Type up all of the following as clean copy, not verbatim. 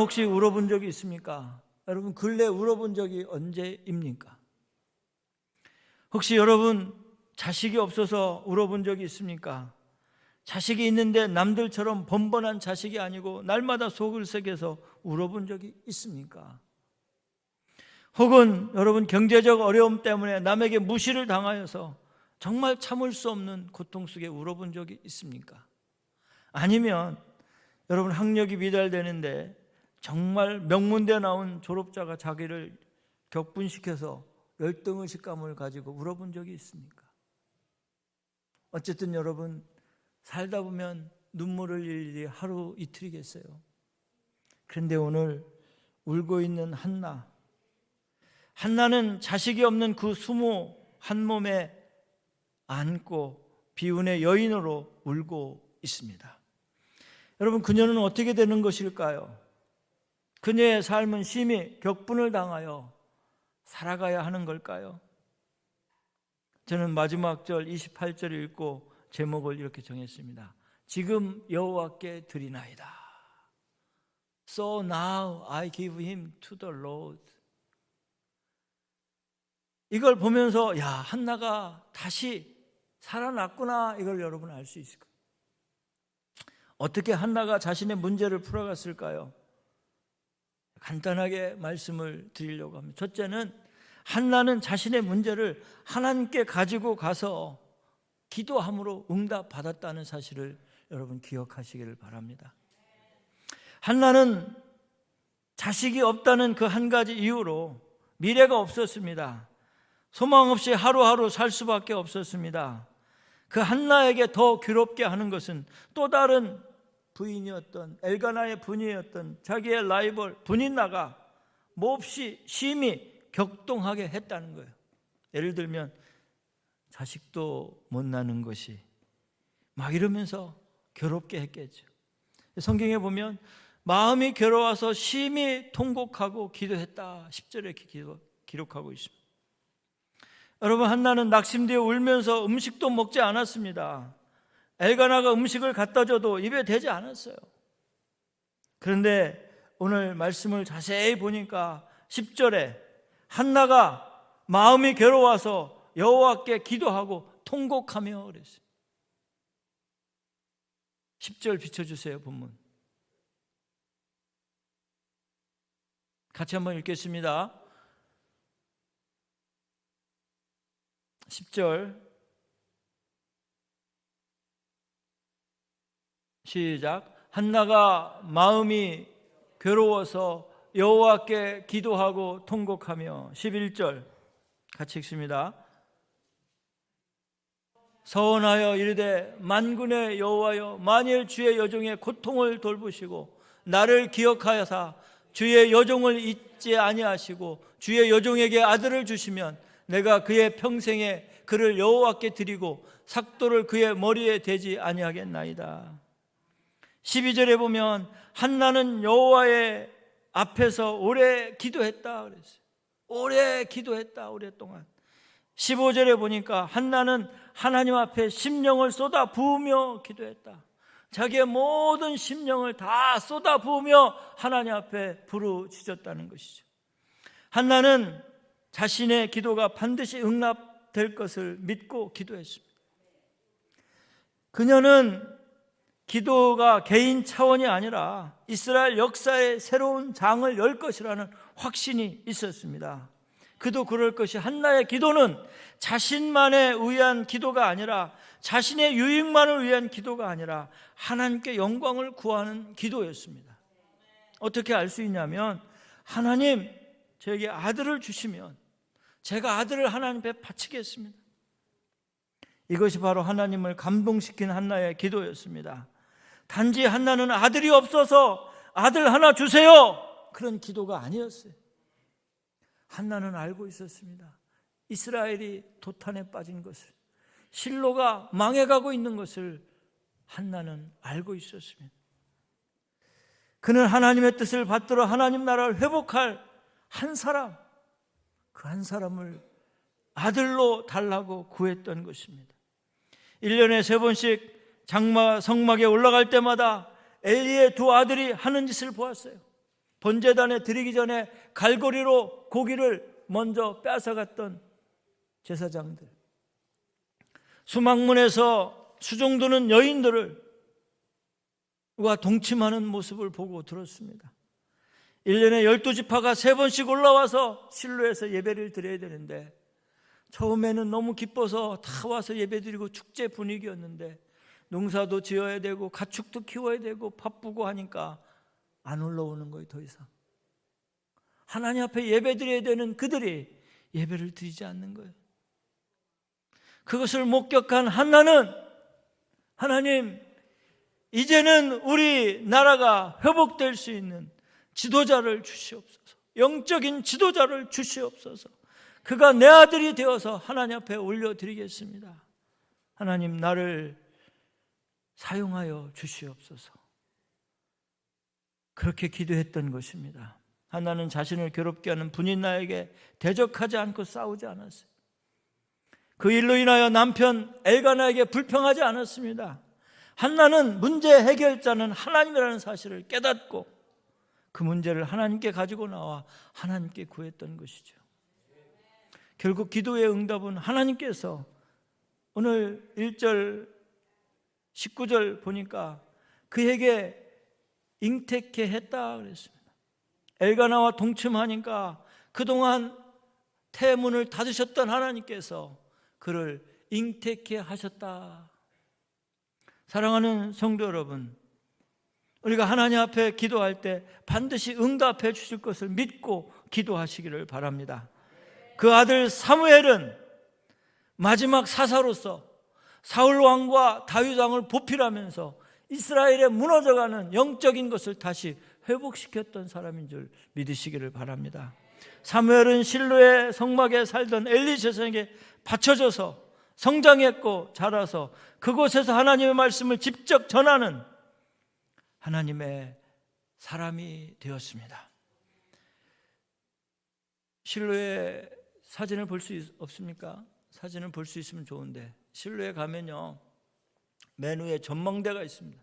혹시 울어본 적이 있습니까? 여러분, 근래 울어본 적이 언제입니까? 혹시 여러분 자식이 없어서 울어본 적이 있습니까? 자식이 있는데 남들처럼 번번한 자식이 아니고 날마다 속을 새겨서 울어본 적이 있습니까? 혹은 여러분 경제적 어려움 때문에 남에게 무시를 당하여서 정말 참을 수 없는 고통 속에 울어본 적이 있습니까? 아니면 여러분 학력이 미달되는데 정말 명문대 나온 졸업자가 자기를 격분시켜서 열등의식감을 가지고 울어본 적이 있습니까? 어쨌든 여러분 살다 보면 눈물을 흘릴 일이 하루 이틀이겠어요. 그런데 오늘 울고 있는 한나는 자식이 없는 그 수모 한 몸에 안고 비운의 여인으로 울고 있습니다. 여러분, 그녀는 어떻게 되는 것일까요? 그녀의 삶은 심히 격분을 당하여 살아가야 하는 걸까요? 저는 마지막 절 28절을 읽고 제목을 이렇게 정했습니다. 지금 여호와께 드리나이다. So now I give him to the Lord. 이걸 보면서 야, 한나가 다시 살아났구나, 이걸 여러분 알 수 있을 거예요. 어떻게 한나가 자신의 문제를 풀어갔을까요? 간단하게 말씀을 드리려고 합니다. 첫째는 한나는 자신의 문제를 하나님께 가지고 가서 기도함으로 응답받았다는 사실을 여러분 기억하시기를 바랍니다. 한나는 자식이 없다는 그 한 가지 이유로 미래가 없었습니다. 소망 없이 하루하루 살 수밖에 없었습니다. 그 한나에게 더 괴롭게 하는 것은 또 다른 부인이었던 엘가나의 부인이었던 자기의 라이벌 분인나가 몹시 심히 격동하게 했다는 거예요. 예를 들면 자식도 못 낳는 것이 막 이러면서 괴롭게 했겠죠. 성경에 보면 마음이 괴로워서 심히 통곡하고 기도했다 10절에 기록하고 있습니다. 여러분, 한나는 낙심되어 울면서 음식도 먹지 않았습니다. 엘가나가 음식을 갖다 줘도 입에 대지 않았어요. 그런데 오늘 말씀을 자세히 보니까 10절에 한나가 마음이 괴로워서 여호와께 기도하고 통곡하며 그랬어요. 10절 비춰주세요. 본문 같이 한번 읽겠습니다. 10절 시작. 한나가 마음이 괴로워서 여호와께 기도하고 통곡하며 11절 같이 읽습니다. 서원하여 이르되 만군의 여호와여, 만일 주의 여종의 고통을 돌보시고 나를 기억하여사 주의 여종을 잊지 아니하시고 주의 여종에게 아들을 주시면 내가 그의 평생에 그를 여호와께 드리고 삭도를 그의 머리에 대지 아니하겠나이다. 12절에 보면 한나는 여호와의 앞에서 오래 기도했다 그랬어요. 오래 기도했다, 오랫동안. 15절에 보니까 한나는 하나님 앞에 심령을 쏟아 부으며 기도했다. 자기의 모든 심령을 다 쏟아 부으며 하나님 앞에 부르짖었다는 것이죠. 한나는 자신의 기도가 반드시 응답될 것을 믿고 기도했습니다. 그녀는 기도가 개인 차원이 아니라 이스라엘 역사의 새로운 장을 열 것이라는 확신이 있었습니다. 그도 그럴 것이 한나의 기도는 자신만에 위한 기도가 아니라 자신의 유익만을 위한 기도가 아니라 하나님께 영광을 구하는 기도였습니다. 어떻게 알 수 있냐면 하나님 저에게 아들을 주시면 제가 아들을 하나님 앞에 바치겠습니다. 이것이 바로 하나님을 감동시킨 한나의 기도였습니다. 단지 한나는 아들이 없어서 아들 하나 주세요 그런 기도가 아니었어요. 한나는 알고 있었습니다. 이스라엘이 도탄에 빠진 것을, 실로가 망해가고 있는 것을 한나는 알고 있었습니다. 그는 하나님의 뜻을 받들어 하나님 나라를 회복할 한 사람, 그 한 사람을 아들로 달라고 구했던 것입니다. 1년에 3번씩 장마 성막에 올라갈 때마다 엘리의 두 아들이 하는 짓을 보았어요. 번제단에 드리기 전에 갈고리로 고기를 먼저 뺏어갔던 제사장들, 수막문에서 수종드는 여인들을 동침하는 모습을 보고 들었습니다. 1년에 12지파가 3번씩 올라와서 실로에서 예배를 드려야 되는데 처음에는 너무 기뻐서 다 와서 예배드리고 축제 분위기였는데 농사도 지어야 되고 가축도 키워야 되고 바쁘고 하니까 안 올라오는 거예요. 더 이상 하나님 앞에 예배드려야 되는 그들이 예배를 드리지 않는 거예요. 그것을 목격한 한나는 하나님, 이제는 우리 나라가 회복될 수 있는 지도자를 주시옵소서, 영적인 지도자를 주시옵소서. 그가 내 아들이 되어서 하나님 앞에 올려드리겠습니다. 하나님, 나를 사용하여 주시옵소서. 그렇게 기도했던 것입니다. 한나는 자신을 괴롭게 하는 분인나에게 대적하지 않고 싸우지 않았어요. 그 일로 인하여 남편 엘가나에게 불평하지 않았습니다. 한나는 문제 해결자는 하나님이라는 사실을 깨닫고 그 문제를 하나님께 가지고 나와 하나님께 구했던 것이죠. 결국 기도의 응답은 하나님께서 오늘 1절 19절 보니까 그에게 잉태케 했다 그랬습니다. 엘가나와 동침하니까 그동안 태문을 닫으셨던 하나님께서 그를 잉태케 하셨다. 사랑하는 성도 여러분, 우리가 하나님 앞에 기도할 때 반드시 응답해 주실 것을 믿고 기도하시기를 바랍니다. 그 아들 사무엘은 마지막 사사로서 사울 왕과 다윗 왕을 보필하면서 이스라엘에 무너져가는 영적인 것을 다시 회복시켰던 사람인 줄 믿으시기를 바랍니다. 사무엘은 실로의 성막에 살던 엘리 제사장에게 바쳐져서 성장했고 자라서 그곳에서 하나님의 말씀을 직접 전하는 하나님의 사람이 되었습니다. 실로의 사진을 볼 수 없습니까? 사진을 볼 수 있으면 좋은데 실로에 가면요, 맨 위에 전망대가 있습니다.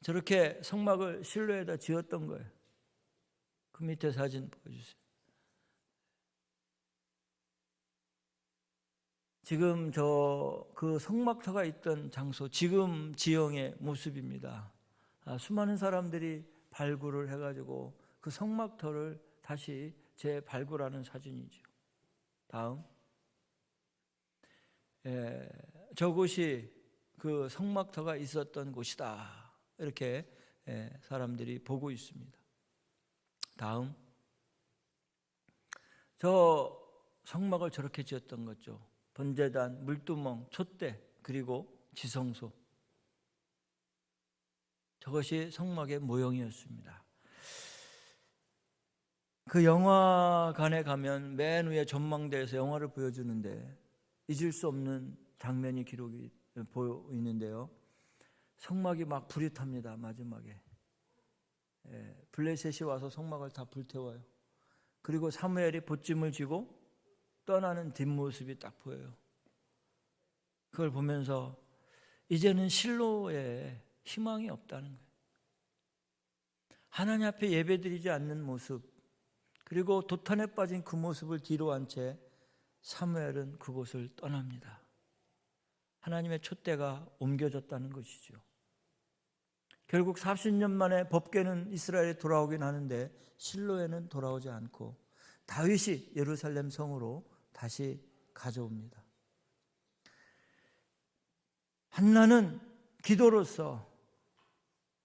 저렇게 성막을 실로에다 지었던 거예요. 그 밑에 사진 보여주세요. 지금 그 성막터가 있던 장소, 지금 지형의 모습입니다. 수많은 사람들이 발굴을 해가지고 그 성막터를 다시 재발굴하는 사진이죠. 다음. 저곳이 그 성막터가 있었던 곳이다. 이렇게 사람들이 보고 있습니다. 다음. 저 성막을 저렇게 지었던 거죠. 번제단, 물두멍, 촛대, 그리고 지성소. 저것이 성막의 모형이었습니다. 그 영화관에 가면 맨 위에 전망대에서 영화를 보여주는데 잊을 수 없는 장면이 기록이 보이는데요, 성막이 막 불이 탑니다. 마지막에 블레셋이 와서 성막을 다 불태워요. 그리고 사무엘이 보찜을 쥐고 떠나는 뒷모습이 딱 보여요. 그걸 보면서 이제는 실로에 희망이 없다는 거예요. 하나님 앞에 예배드리지 않는 모습, 그리고 도탄에 빠진 그 모습을 뒤로 한 채 사무엘은 그곳을 떠납니다. 하나님의 촛대가 옮겨졌다는 것이죠. 결국 40년 만에 법궤는 이스라엘에 돌아오긴 하는데 실로에는 돌아오지 않고 다윗이 예루살렘 성으로 다시 가져옵니다. 한나는 기도로서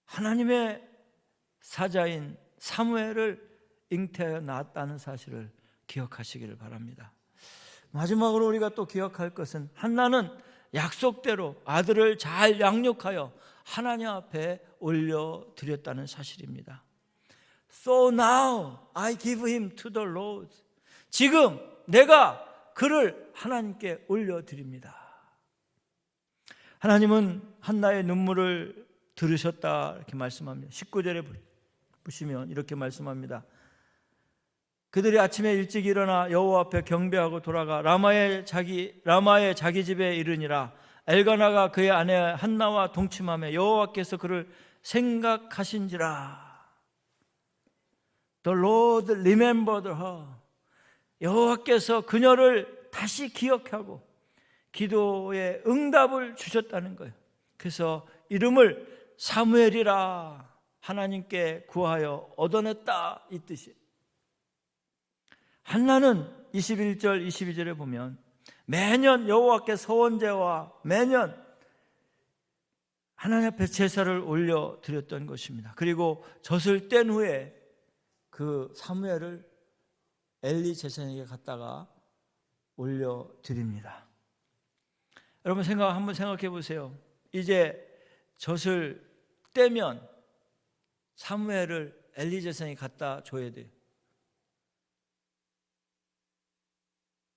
하나님의 사자인 사무엘을 잉태하여 낳았다는 사실을 기억하시기를 바랍니다. 마지막으로 우리가 또 기억할 것은 한나는 약속대로 아들을 잘 양육하여 하나님 앞에 올려드렸다는 사실입니다. So now I give him to the Lord. 지금 내가 그를 하나님께 올려드립니다. 하나님은 한나의 눈물을 들으셨다 이렇게 말씀합니다. 19절에 보시면 이렇게 말씀합니다. 그들이 아침에 일찍 일어나 여호와 앞에 경배하고 돌아가 라마의 자기 집에 이르니라. 엘가나가 그의 아내 한나와 동침하며 여호와께서 그를 생각하신지라. The Lord remembered her. 여호와께서 그녀를 다시 기억하고 기도의 응답을 주셨다는 거예요. 그래서 이름을 사무엘이라 하나님께 구하여 얻어냈다, 이 뜻이에요. 한나는 21절 22절에 보면 매년 여호와께 서원제와 매년 하나님 앞에 제사를 올려 드렸던 것입니다. 그리고 젖을 뗀 후에 그 사무엘을 엘리 제사장에게 갖다가 올려 드립니다. 여러분 한번 생각해 보세요. 이제 젖을 떼면 사무엘을 엘리 제사장이 갖다 줘야 돼요.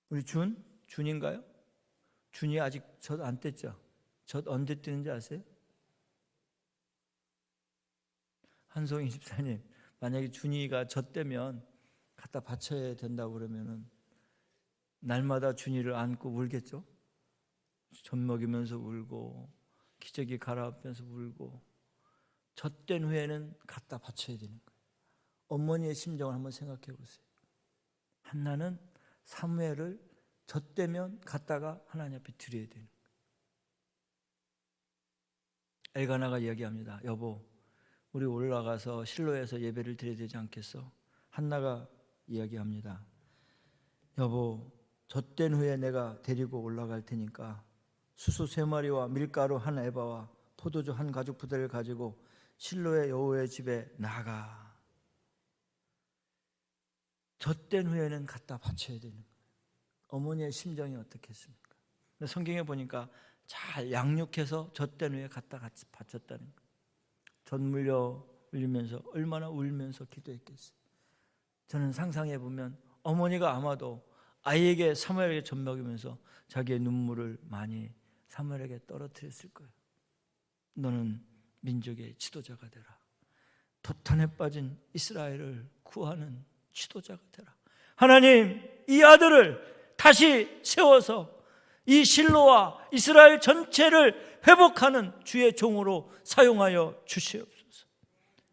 우리 준인가요? 준이 아직 젖 안 뗐죠? 젖 언제 떼는지 아세요? 한송이 집사님, 만약에 준이가 젖 떼면 갖다 바쳐야 된다고 그러면은 날마다 준이를 안고 울겠죠? 젖 먹이면서 울고 기저귀 갈아엎으면서 울고 젖된 후에는 갖다 바쳐야 되는 거예요. 어머니의 심정을 한번 생각해 보세요. 한나는 사무엘을 젖되면 갖다가 하나님 앞에 드려야 되는 거예요. 엘가나가 이야기합니다. 여보, 우리 올라가서 실로에서 예배를 드려야 되지 않겠어? 한나가 이야기합니다. 여보, 젖된 후에 내가 데리고 올라갈 테니까 수소 3마리와 밀가루 1에바와 포도주 1가죽부대를 가지고 실로의 여호와의 집에 나가. 젖된 후에는 갖다 바쳐야 되는 거예요. 어머니의 심정이 어떻겠습니까? 성경에 보니까 잘 양육해서 젖된 후에 갖다 같이 바쳤다는 거예요. 젖 물려 울리면서 얼마나 울면서 기도했겠어요. 저는 상상해 보면 어머니가 아마도 아이에게 사무엘에게 젖 먹이면서 자기의 눈물을 많이 사무엘에게 떨어뜨렸을 거예요. 너는 민족의 지도자가 되라. 도탄에 빠진 이스라엘을 구하는 지도자가 되라. 하나님, 이 아들을 다시 세워서 이 실로와 이스라엘 전체를 회복하는 주의 종으로 사용하여 주시옵소서.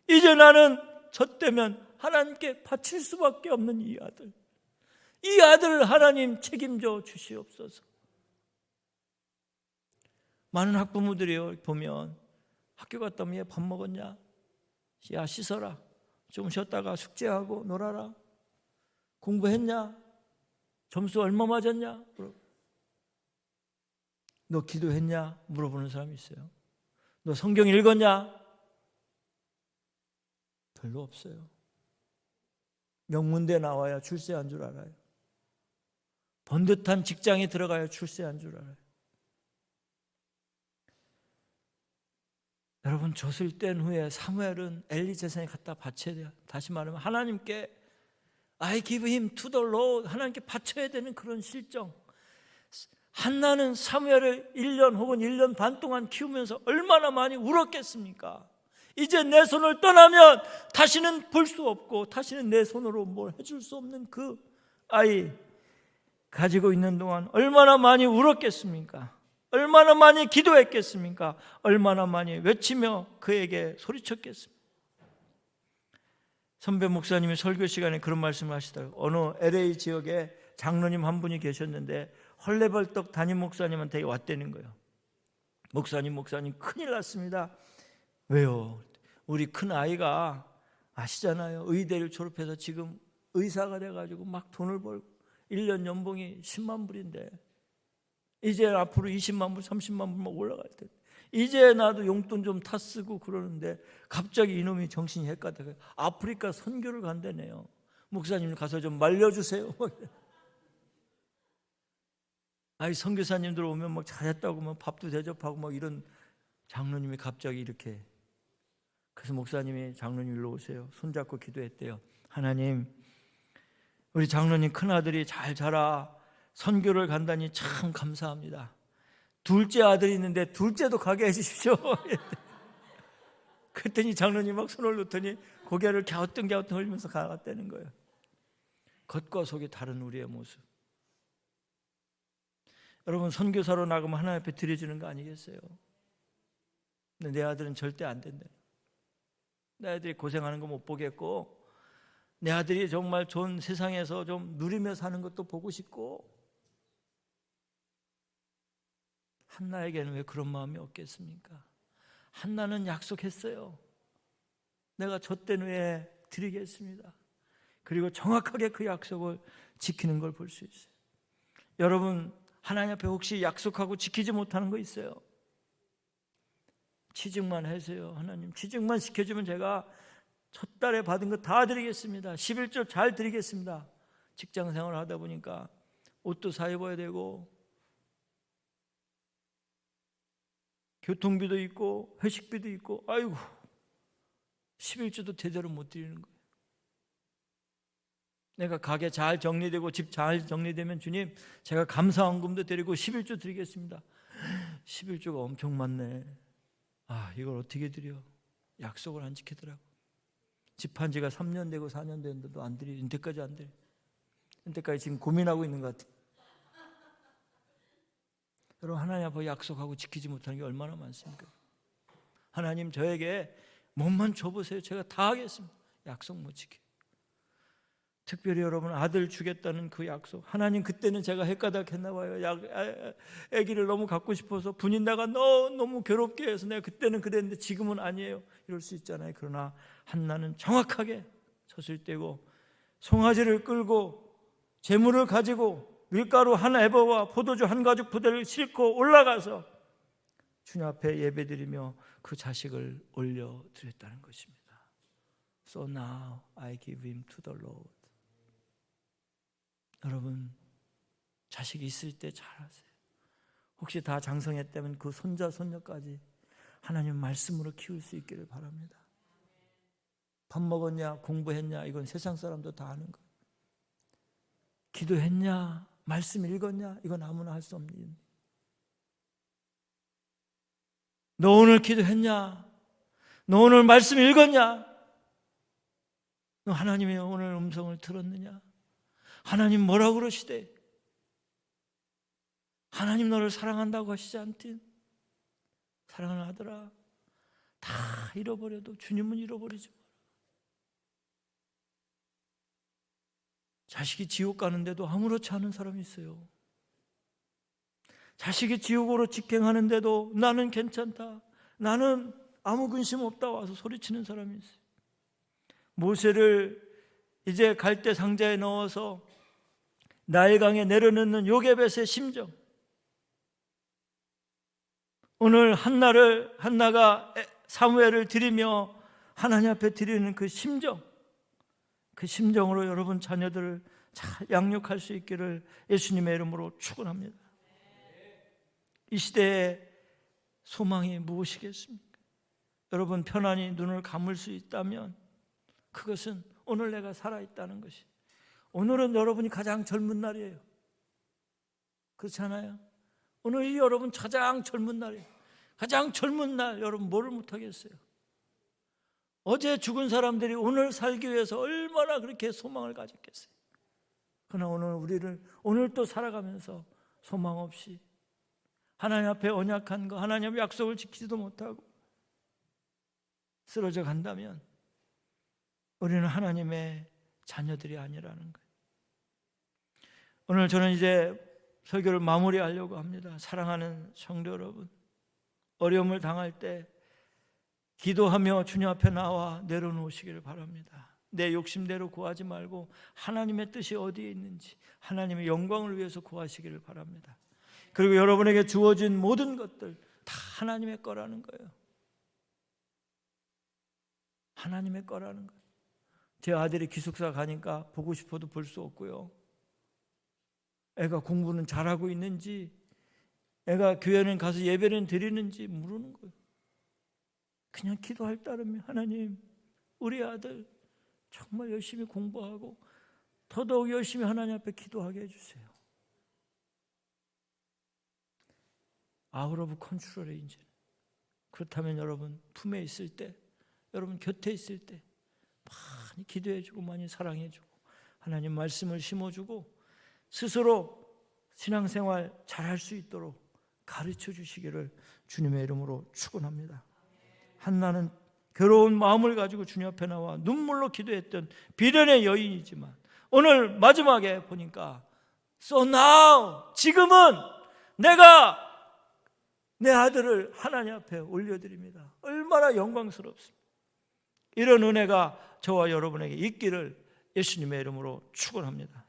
이제 나는 젖되면 하나님께 바칠 수밖에 없는 이 아들을 하나님 책임져 주시옵소서. 많은 학부모들이 보면 학교 갔다 오면 밥 먹었냐? 야, 씻어라. 좀 쉬었다가 숙제하고 놀아라. 공부했냐? 점수 얼마 맞았냐? 너 기도했냐? 물어보는 사람이 있어요. 너 성경 읽었냐? 별로 없어요. 명문대 나와야 출세한 줄 알아요. 번듯한 직장에 들어가야 출세한 줄 알아요. 여러분, 젖을 뗀 후에 사무엘은 엘리 제사장에 갖다 바쳐야 돼요. 다시 말하면 하나님께 I give him to the Lord, 하나님께 바쳐야 되는 그런 실정. 한나는 사무엘을 1년 혹은 1년 반 동안 키우면서 얼마나 많이 울었겠습니까? 이제 내 손을 떠나면 다시는 볼 수 없고 다시는 내 손으로 뭘 해줄 수 없는 그 아이 가지고 있는 동안 얼마나 많이 울었겠습니까? 얼마나 많이 기도했겠습니까? 얼마나 많이 외치며 그에게 소리쳤겠습니까? 선배 목사님이 설교 시간에 그런 말씀을 하시더라고요. 어느 LA 지역에 장로님 한 분이 계셨는데 헐레벌떡 담임 목사님한테 왔다는 거예요. 목사님 큰일 났습니다. 왜요? 우리 큰 아이가 아시잖아요. 의대를 졸업해서 지금 의사가 돼가지고 막 돈을 벌고 1년 연봉이 10만 불인데 이제 앞으로 20만 불, 30만 불만 올라갈 텐데 이제 나도 용돈 좀 타 쓰고 그러는데 갑자기 이놈이 정신이 헷갈려서 아프리카 선교를 간다네요. 목사님 가서 좀 말려주세요. 아이 선교사님들 오면 막 잘했다고 막 밥도 대접하고 막 이런 장로님이 갑자기 이렇게. 그래서 목사님이 장로님 일로 오세요. 손잡고 기도했대요. 하나님, 우리 장로님 큰아들이 잘 자라 선교를 간다니 참 감사합니다. 둘째 아들이 있는데 둘째도 가게 해주십시오. 그랬더니 장로님 막 손을 놓더니 고개를 갸우뚱갸우뚱 흘리면서 가갔다는 거예요. 겉과 속이 다른 우리의 모습. 여러분, 선교사로 나가면 하나님 앞에 드려지는 거 아니겠어요? 근데 내 아들은 절대 안 된다. 내 아들이 고생하는 거 못 보겠고 내 아들이 정말 좋은 세상에서 좀 누리며 사는 것도 보고 싶고, 한나에게는 왜 그런 마음이 없겠습니까? 한나는 약속했어요. 내가 젖된 후에 드리겠습니다. 그리고 정확하게 그 약속을 지키는 걸 볼 수 있어요. 여러분, 하나님 앞에 혹시 약속하고 지키지 못하는 거 있어요? 취직만 해서요. 하나님 취직만 시켜주면 제가 첫 달에 받은 거 다 드리겠습니다. 11조 잘 드리겠습니다. 직장 생활을 하다 보니까 옷도 사 입어야 되고 교통비도 있고 회식비도 있고, 아이고 11조도 제대로 못 드리는 거예요. 내가 가게 잘 정리되고 집 잘 정리되면 주님 제가 감사헌금도 드리고 11조 드리겠습니다. 11조가 엄청 많네. 아, 이걸 어떻게 드려? 약속을 안 지키더라고. 집한 지가 3년 되고 4년 됐는데도 안 드리, 인때까지 안 드려. 인때까지 지금 고민하고 있는 것 같아. 여러분, 하나님 앞에 약속하고 지키지 못하는 게 얼마나 많습니까? 하나님 저에게 몸만 줘보세요. 제가 다 하겠습니다. 약속 못 지켜요. 특별히 여러분, 아들 주겠다는 그 약속, 하나님 그때는 제가 헷가닥했나 봐요. 아기를 너무 갖고 싶어서 분인다가 너무 괴롭게 해서 내가 그때는 그랬는데 지금은 아니에요, 이럴 수 있잖아요. 그러나 한나는 정확하게 젖을 떼고 송아지를 끌고 재물을 가지고 밀가루 한 에버와 포도주 한 가죽 부대를 싣고 올라가서 주님 앞에 예배드리며 그 자식을 올려드렸다는 것입니다. So now I give him to the Lord. 여러분, 자식이 있을 때 잘하세요. 혹시 다 장성했다면 그 손자 손녀까지 하나님 말씀으로 키울 수 있기를 바랍니다. 밥 먹었냐, 공부했냐, 이건 세상 사람도 다 아는 거예요. 기도했냐, 말씀 읽었냐, 이건 아무나 할 수 없는 일. 너 오늘 기도했냐, 너 오늘 말씀 읽었냐, 너 하나님의 오늘 음성을 들었느냐, 하나님 뭐라고 그러시대? 하나님 너를 사랑한다고 하시지 않든? 사랑을 하더라. 다 잃어버려도 주님은 잃어버리지 마라. 자식이 지옥 가는데도 아무렇지 않은 사람이 있어요. 자식이 지옥으로 직행하는데도 나는 괜찮다, 나는 아무 근심 없다 와서 소리치는 사람이 있어요. 모세를 이제 갈대 상자에 넣어서 나일강에 내려놓는 요게벳의 심정, 오늘 한나가 사무엘을 드리며 하나님 앞에 드리는 그 심정, 그 심정으로 여러분 자녀들을 잘 양육할 수 있기를 예수님의 이름으로 축원합니다. 이 시대에 소망이 무엇이겠습니까? 여러분, 편안히 눈을 감을 수 있다면 그것은 오늘 내가 살아있다는 것이, 오늘은 여러분이 가장 젊은 날이에요. 그렇잖아요? 오늘이 여러분 가장 젊은 날이에요. 가장 젊은 날, 여러분 뭐를 못하겠어요? 어제 죽은 사람들이 오늘 살기 위해서 얼마나 그렇게 소망을 가졌겠어요. 그러나 오늘 또 살아가면서 소망 없이 하나님 앞에 언약한 거, 하나님 앞에 약속을 지키지도 못하고 쓰러져 간다면 우리는 하나님의 자녀들이 아니라는 거예요. 오늘 저는 이제 설교를 마무리하려고 합니다. 사랑하는 성도 여러분, 어려움을 당할 때 기도하며 주님 앞에 나와 내려놓으시기를 바랍니다. 내 욕심대로 구하지 말고 하나님의 뜻이 어디에 있는지, 하나님의 영광을 위해서 구하시기를 바랍니다. 그리고 여러분에게 주어진 모든 것들 다 하나님의 거라는 거예요. 하나님의 거라는 거예요. 제 아들이 기숙사 가니까 보고 싶어도 볼 수 없고요. 애가 공부는 잘하고 있는지, 애가 교회는 가서 예배는 드리는지 모르는 거예요. 그냥 기도할 따름이, 하나님 우리 아들 정말 열심히 공부하고 더더욱 열심히 하나님 앞에 기도하게 해주세요. 아웃 오브 컨트롤에 이제. 그렇다면 여러분 품에 있을 때, 여러분 곁에 있을 때 많이 기도해주고 많이 사랑해주고 하나님 말씀을 심어주고 스스로 신앙생활 잘할 수 있도록 가르쳐 주시기를 주님의 이름으로 축원합니다. 한나는 괴로운 마음을 가지고 주님 앞에 나와 눈물로 기도했던 비련의 여인이지만 오늘 마지막에 보니까 So now, 지금은 내가 내 아들을 하나님 앞에 올려드립니다. 얼마나 영광스럽습니다. 이런 은혜가 저와 여러분에게 있기를 예수님의 이름으로 축원합니다.